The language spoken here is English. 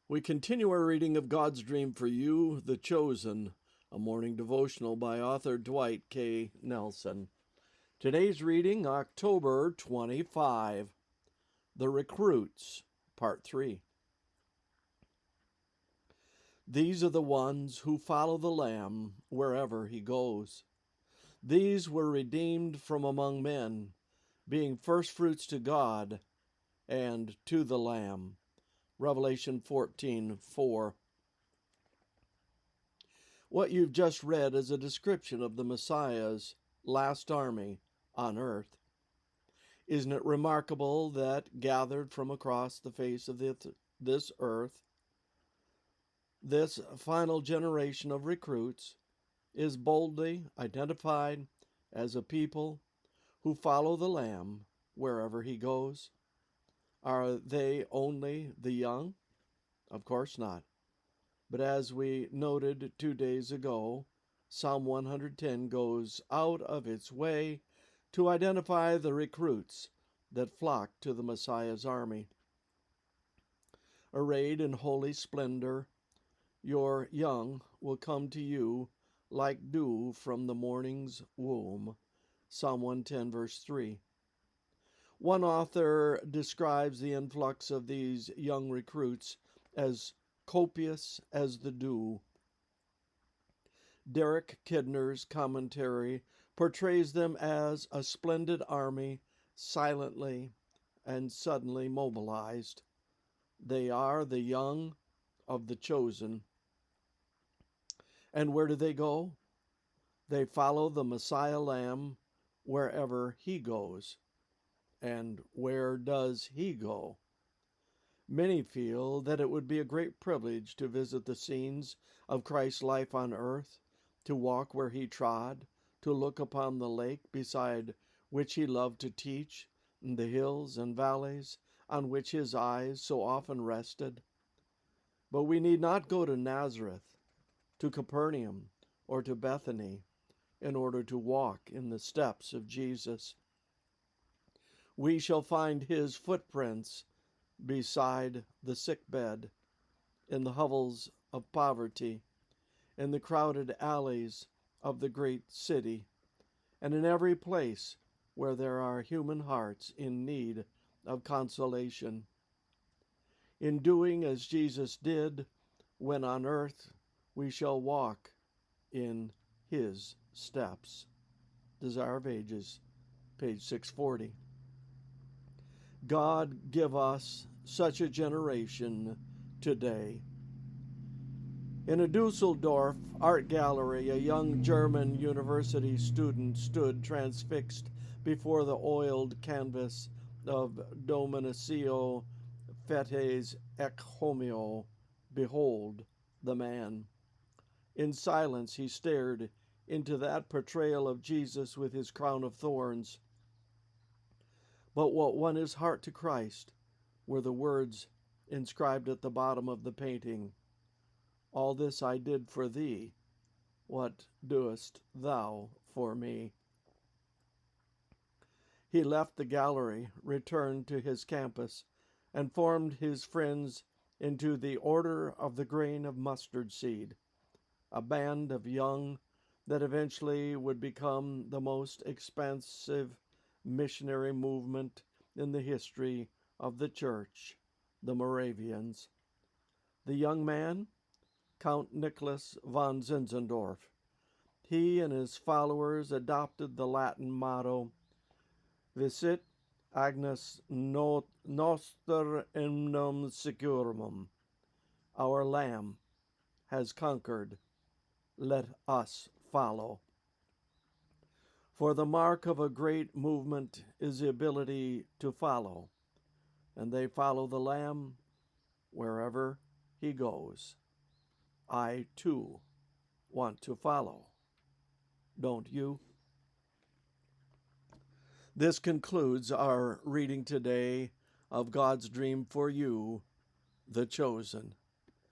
We continue our reading of God's Dream for You, The Chosen, a morning devotional by author Dwight K. Nelson. Today's reading, October 25, The Recruits, Part 3. These are the ones who follow the Lamb wherever he goes. These were redeemed from among men, being firstfruits to God and to the Lamb. Revelation 14:4. What you've just read is a description of the Messiah's last army on earth. Isn't it remarkable that gathered from across the face of this earth, this final generation of recruits is boldly identified as a people who follow the Lamb wherever he goes? Are they only the young? Of course not. But as we noted 2 days ago, Psalm 110 goes out of its way to identify the recruits that flock to the Messiah's army. Arrayed in holy splendor, your young will come to you like dew from the morning's womb. Psalm 110, verse 3. One author describes the influx of these young recruits as copious as the dew. Derek Kidner's commentary portrays them as a splendid army, silently and suddenly mobilized. They are the young of the chosen. And where do they go? They follow the Messiah Lamb wherever he goes. And where does he go? Many feel that it would be a great privilege to visit the scenes of Christ's life on earth, to walk where he trod, to look upon the lake beside which he loved to teach, and the hills and valleys on which his eyes so often rested. But we need not go to Nazareth, to Capernaum, or to Bethany in order to walk in the steps of Jesus. We shall find his footprints beside the sick bed, in the hovels of poverty, in the crowded alleys of the great city, and in every place where there are human hearts in need of consolation. In doing as Jesus did when on earth, we shall walk in his steps. Desire of Ages, page 640. God give us such a generation today. In a Dusseldorf art gallery, a young German university student stood transfixed before the oiled canvas of Domenico Fetti's Ecce Homo, Behold the Man. In silence he stared into that portrayal of Jesus with his crown of thorns. But what won his heart to Christ were the words inscribed at the bottom of the painting. All this I did for thee. What doest thou for me? He left the gallery, returned to his campus, and formed his friends into the Order of the Grain of Mustard Seed, a band of young that eventually would become the most expansive missionary movement in the history of the church, the Moravians. The young man, Count Nicholas von Zinzendorf. He and his followers adopted the Latin motto, Visit Agnus Noster Imnum Securum. Our Lamb has conquered. Let us follow. For the mark of a great movement is the ability to follow, and they follow the Lamb wherever he goes. I, too, want to follow. Don't you? This concludes our reading today of God's Dream for You, The Chosen.